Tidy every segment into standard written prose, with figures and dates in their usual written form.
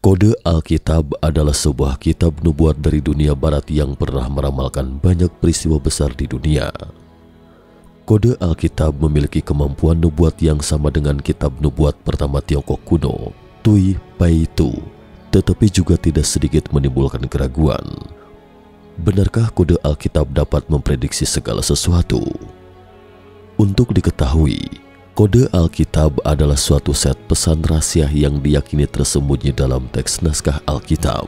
Kode Alkitab adalah sebuah kitab nubuat dari dunia barat yang pernah meramalkan banyak peristiwa besar di dunia. Kode Alkitab memiliki kemampuan nubuat yang sama dengan kitab nubuat pertama Tiongkok kuno, Tui Pai Tu, tetapi juga tidak sedikit menimbulkan keraguan. Benarkah kode Alkitab dapat memprediksi segala sesuatu? Untuk diketahui, kode Alkitab adalah suatu set pesan rahasia yang diyakini tersembunyi dalam teks naskah Alkitab.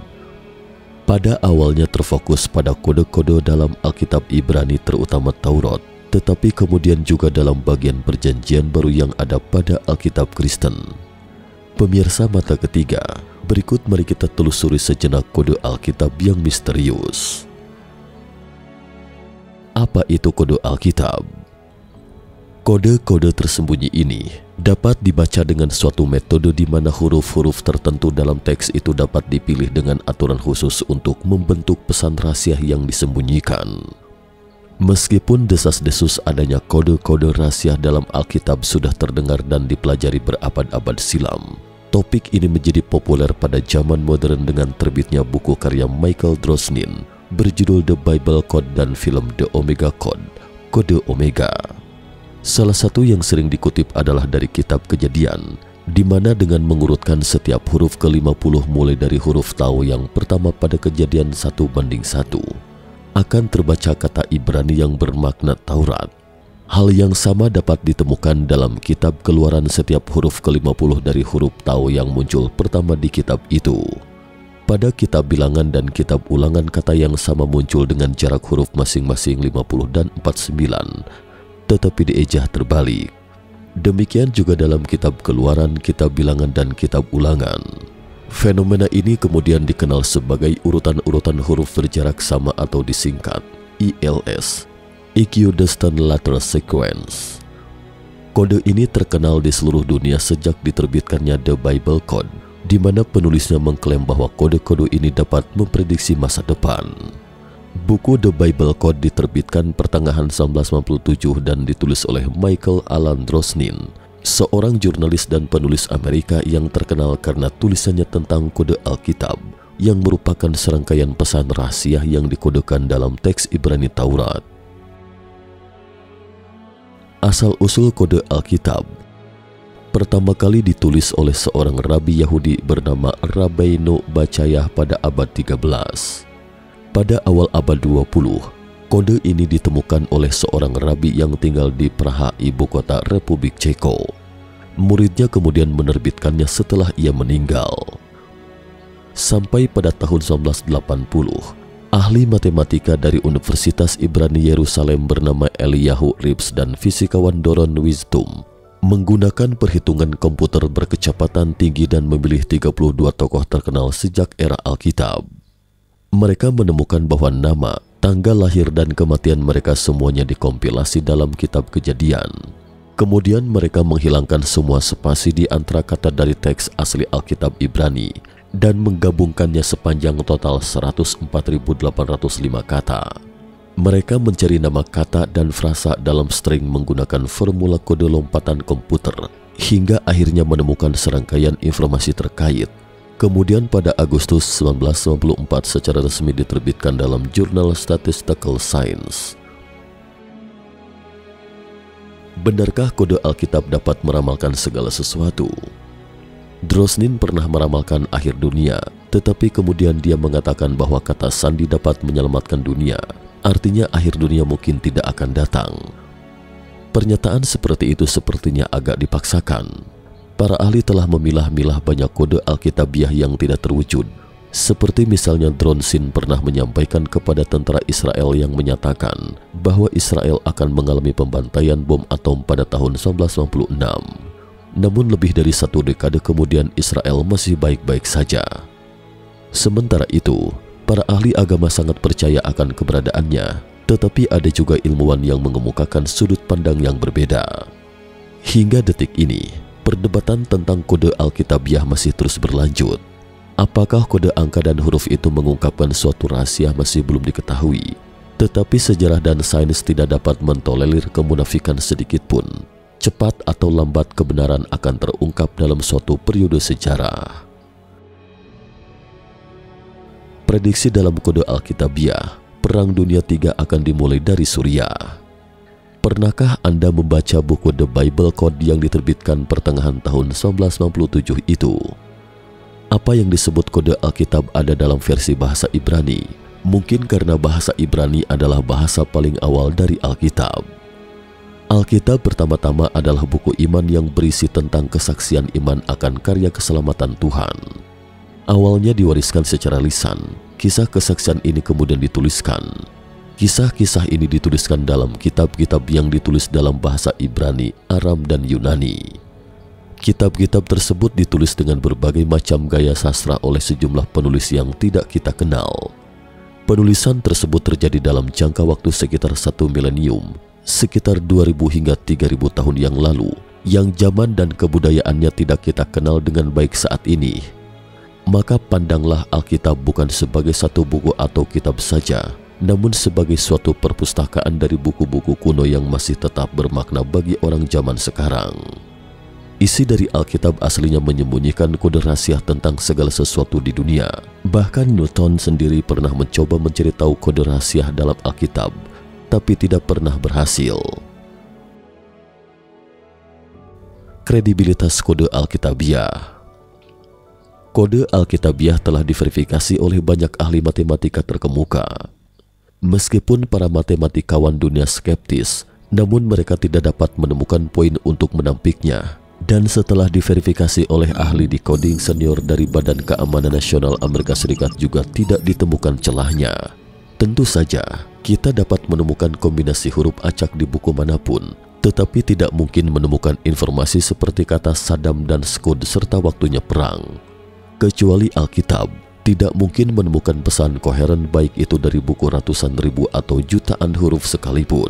Pada awalnya terfokus pada kode-kode dalam Alkitab Ibrani terutama Taurat, tetapi kemudian juga dalam bagian perjanjian baru yang ada pada Alkitab Kristen. Pemirsa mata ketiga, berikut mari kita telusuri sejenak kode Alkitab yang misterius. Apa itu kode Alkitab? Kode-kode tersembunyi ini dapat dibaca dengan suatu metode di mana huruf-huruf tertentu dalam teks itu dapat dipilih dengan aturan khusus untuk membentuk pesan rahasia yang disembunyikan. Meskipun desas-desus adanya kode-kode rahasia dalam Alkitab sudah terdengar dan dipelajari berabad-abad silam, topik ini menjadi populer pada zaman modern dengan terbitnya buku karya Michael Drosnin berjudul The Bible Code dan film The Omega Code, Kode Omega. Salah satu yang sering dikutip adalah dari kitab Kejadian, di mana dengan mengurutkan setiap huruf ke-50 mulai dari huruf Tau yang pertama pada Kejadian 1:1, akan terbaca kata Ibrani yang bermakna Taurat. Hal yang sama dapat ditemukan dalam kitab Keluaran setiap huruf ke-50 dari huruf Tau yang muncul pertama di kitab itu. Pada kitab Bilangan dan kitab Ulangan kata yang sama muncul dengan jarak huruf masing-masing 50 dan 49, tetapi diejah terbalik. Demikian juga dalam kitab Keluaran, kitab Bilangan, dan kitab Ulangan. Fenomena ini kemudian dikenal sebagai urutan-urutan huruf berjarak sama atau disingkat ILS, Equidistant Letter Sequence. Kode ini terkenal di seluruh dunia sejak diterbitkannya The Bible Code, di mana penulisnya mengklaim bahwa kode-kode ini dapat memprediksi masa depan. Buku The Bible Code diterbitkan pertengahan 1997 dan ditulis oleh Michael Alan Drosnin, seorang jurnalis dan penulis Amerika yang terkenal karena tulisannya tentang kode Alkitab yang merupakan serangkaian pesan rahasia yang dikodekan dalam teks Ibrani Taurat. Asal-usul kode Alkitab pertama kali ditulis oleh seorang rabi Yahudi bernama Rabbeinu Bachayah pada abad 13. Pada awal abad 20, kode ini ditemukan oleh seorang rabi yang tinggal di Praha, ibu kota Republik Ceko. Muridnya kemudian menerbitkannya setelah ia meninggal. Sampai pada tahun 1980, ahli matematika dari Universitas Ibrani Yerusalem bernama Eliyahu Rips dan fisikawan Doron Wisdom menggunakan perhitungan komputer berkecepatan tinggi dan memilih 32 tokoh terkenal sejak era Alkitab. Mereka menemukan bahwa nama, tanggal lahir dan kematian mereka semuanya dikompilasi dalam kitab Kejadian. Kemudian mereka menghilangkan semua spasi di antara kata dari teks asli Alkitab Ibrani dan menggabungkannya sepanjang total 104.805 kata. Mereka mencari nama kata dan frasa dalam string menggunakan formula kode lompatan komputer hingga akhirnya menemukan serangkaian informasi terkait. Kemudian pada Agustus 1994 secara resmi diterbitkan dalam jurnal Statistical Science. Benarkah kode Alkitab dapat meramalkan segala sesuatu? Drosnin pernah meramalkan akhir dunia, tetapi kemudian dia mengatakan bahwa kata sandi dapat menyelamatkan dunia. Artinya akhir dunia mungkin tidak akan datang. Pernyataan seperti itu sepertinya agak dipaksakan. Para ahli telah memilah-milah banyak kode Alkitabiah yang tidak terwujud. Seperti misalnya Drosnin pernah menyampaikan kepada tentara Israel yang menyatakan bahwa Israel akan mengalami pembantaian bom atom pada tahun 1996. Namun lebih dari satu dekade kemudian Israel masih baik-baik saja. Sementara itu, para ahli agama sangat percaya akan keberadaannya, tetapi ada juga ilmuwan yang mengemukakan sudut pandang yang berbeda. Hingga detik ini, perdebatan tentang kode Alkitabiah masih terus berlanjut. Apakah kode angka dan huruf itu mengungkapkan suatu rahasia masih belum diketahui. Tetapi sejarah dan sains tidak dapat mentolerir kemunafikan sedikit pun. Cepat atau lambat kebenaran akan terungkap dalam suatu periode sejarah. Prediksi dalam kode Alkitabiah, Perang Dunia III akan dimulai dari Suriah. Pernahkah Anda membaca buku The Bible Code yang diterbitkan pertengahan tahun 1997 itu? Apa yang disebut kode Alkitab ada dalam versi bahasa Ibrani, mungkin karena bahasa Ibrani adalah bahasa paling awal dari Alkitab. Alkitab pertama-tama adalah buku iman yang berisi tentang kesaksian iman akan karya keselamatan Tuhan. Awalnya diwariskan secara lisan, kisah kesaksian ini kemudian dituliskan. Kisah-kisah ini dituliskan dalam kitab-kitab yang ditulis dalam bahasa Ibrani, Aram, dan Yunani. Kitab-kitab tersebut ditulis dengan berbagai macam gaya sastra oleh sejumlah penulis yang tidak kita kenal. Penulisan tersebut terjadi dalam jangka waktu sekitar 1 milenium, sekitar 2000 hingga 3000 tahun yang lalu, yang zaman dan kebudayaannya tidak kita kenal dengan baik saat ini. Maka pandanglah Alkitab bukan sebagai satu buku atau kitab saja, namun sebagai suatu perpustakaan dari buku-buku kuno yang masih tetap bermakna bagi orang zaman sekarang. Isi dari Alkitab aslinya menyembunyikan kode rahasia tentang segala sesuatu di dunia. Bahkan Newton sendiri pernah mencoba mencari tahu kode rahasia dalam Alkitab, tapi tidak pernah berhasil. Kredibilitas kode Alkitabiah. Kode Alkitabiah telah diverifikasi oleh banyak ahli matematika terkemuka. Meskipun para matematikawan dunia skeptis, namun mereka tidak dapat menemukan poin untuk menampiknya. Dan setelah diverifikasi oleh ahli decoding senior dari Badan Keamanan Nasional Amerika Serikat juga tidak ditemukan celahnya. Tentu saja, kita dapat menemukan kombinasi huruf acak di buku manapun, tetapi tidak mungkin menemukan informasi seperti kata Saddam dan Scud serta waktunya perang. Kecuali Alkitab, tidak mungkin menemukan pesan koheren baik itu dari buku ratusan ribu atau jutaan huruf sekalipun.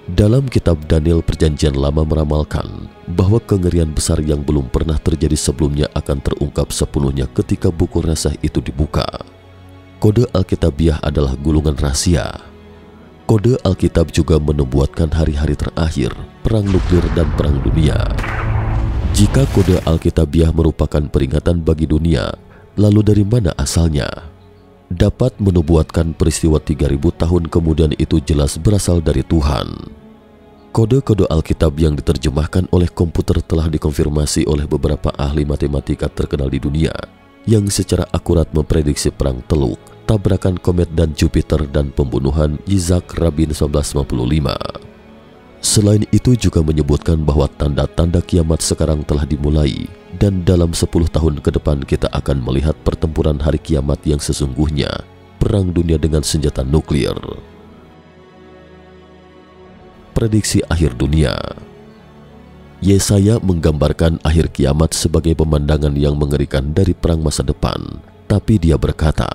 Dalam kitab Daniel Perjanjian Lama meramalkan bahwa kengerian besar yang belum pernah terjadi sebelumnya akan terungkap sepenuhnya ketika buku rahasia itu dibuka. Kode Alkitabiah adalah gulungan rahasia. Kode Alkitab juga menubuatkan hari-hari terakhir, perang nuklir dan perang dunia. Jika kode Alkitabiah merupakan peringatan bagi dunia, lalu dari mana asalnya? Dapat menubuatkan peristiwa 3000 tahun kemudian itu jelas berasal dari Tuhan. Kode-kode Alkitab yang diterjemahkan oleh komputer telah dikonfirmasi oleh beberapa ahli matematika terkenal di dunia yang secara akurat memprediksi perang Teluk, tabrakan komet dan Jupiter dan pembunuhan Yitzhak Rabin 1955. Selain itu juga menyebutkan bahwa tanda-tanda kiamat sekarang telah dimulai dan dalam 10 tahun ke depan kita akan melihat pertempuran hari kiamat yang sesungguhnya, perang dunia dengan senjata nuklir. Prediksi akhir dunia. Yesaya menggambarkan akhir kiamat sebagai pemandangan yang mengerikan dari perang masa depan, tapi dia berkata,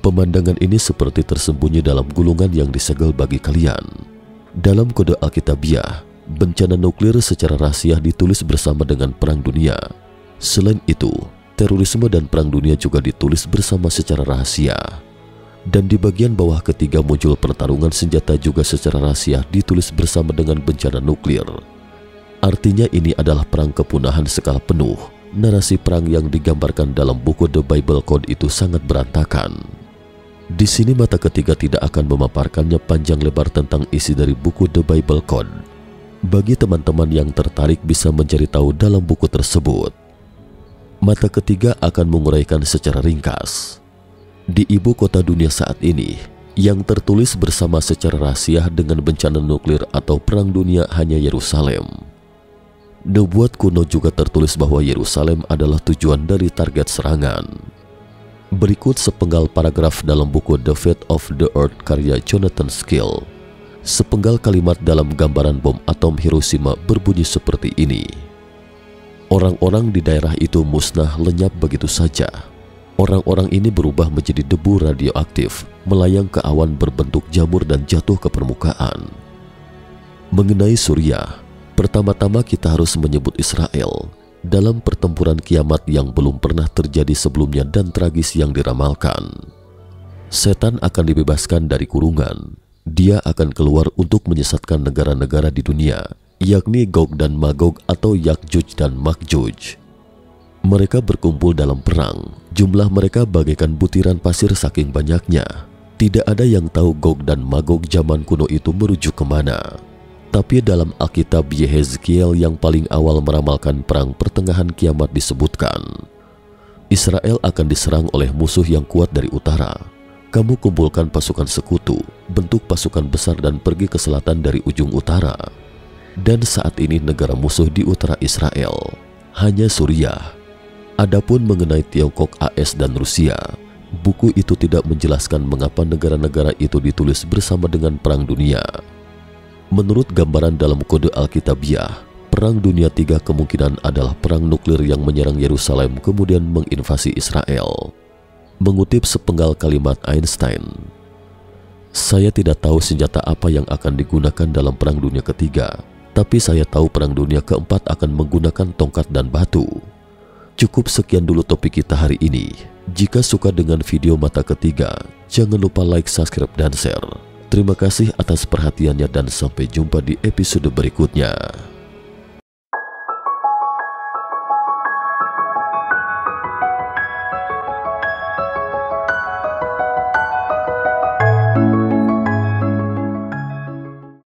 pemandangan ini seperti tersembunyi dalam gulungan yang disegel bagi kalian. Dalam kode Alkitabiah, bencana nuklir secara rahasia ditulis bersama dengan perang dunia. Selain itu, terorisme dan perang dunia juga ditulis bersama secara rahasia. Dan di bagian bawah ketiga muncul pertarungan senjata juga secara rahasia ditulis bersama dengan bencana nuklir. Artinya ini adalah perang kepunahan skala penuh. Narasi perang yang digambarkan dalam buku The Bible Code itu sangat berantakan. Di sini mata ketiga tidak akan memaparkannya panjang lebar tentang isi dari buku The Bible Code. Bagi teman-teman yang tertarik bisa mencari tahu dalam buku tersebut. Mata ketiga akan menguraikan secara ringkas. Di ibu kota dunia saat ini, yang tertulis bersama secara rahasia dengan bencana nuklir atau perang dunia hanya Yerusalem. Nubuat kuno juga tertulis bahwa Yerusalem adalah tujuan dari target serangan. Berikut sepenggal paragraf dalam buku The Fate of the Earth karya Jonathan Skill. Sepenggal kalimat dalam gambaran bom atom Hiroshima berbunyi seperti ini. Orang-orang di daerah itu musnah lenyap begitu saja. Orang-orang ini berubah menjadi debu radioaktif, melayang ke awan berbentuk jamur dan jatuh ke permukaan. Mengenai Suriah, pertama-tama kita harus menyebut Israel dalam pertempuran kiamat yang belum pernah terjadi sebelumnya dan tragis yang diramalkan. Setan akan dibebaskan dari kurungan. Dia akan keluar untuk menyesatkan negara-negara di dunia, yakni Gog dan Magog atau Yakjuj dan Makjuj. Mereka berkumpul dalam perang, Jumlah mereka bagaikan butiran pasir saking banyaknya. Tidak ada yang tahu Gog dan Magog zaman kuno itu merujuk kemana. Tapi dalam Alkitab Yehezkiel yang paling awal meramalkan perang pertengahan kiamat disebutkan, Israel akan diserang oleh musuh yang kuat dari utara. Kamu kumpulkan pasukan sekutu, bentuk pasukan besar dan pergi ke selatan dari ujung utara. Dan saat ini negara musuh di utara Israel hanya Suriah. Adapun mengenai Tiongkok, AS dan Rusia, buku itu tidak menjelaskan mengapa negara-negara itu ditulis bersama dengan Perang Dunia. Menurut gambaran dalam kode Alkitabiah, Perang Dunia III kemungkinan adalah perang nuklir yang menyerang Yerusalem kemudian menginvasi Israel. Mengutip sepenggal kalimat Einstein, "Saya tidak tahu senjata apa yang akan digunakan dalam Perang Dunia Ketiga, tapi saya tahu Perang Dunia Keempat akan menggunakan tongkat dan batu." Cukup sekian dulu topik kita hari ini. Jika suka dengan video mata ketiga, jangan lupa like, subscribe, dan share. Terima kasih atas perhatiannya dan sampai jumpa di episode berikutnya.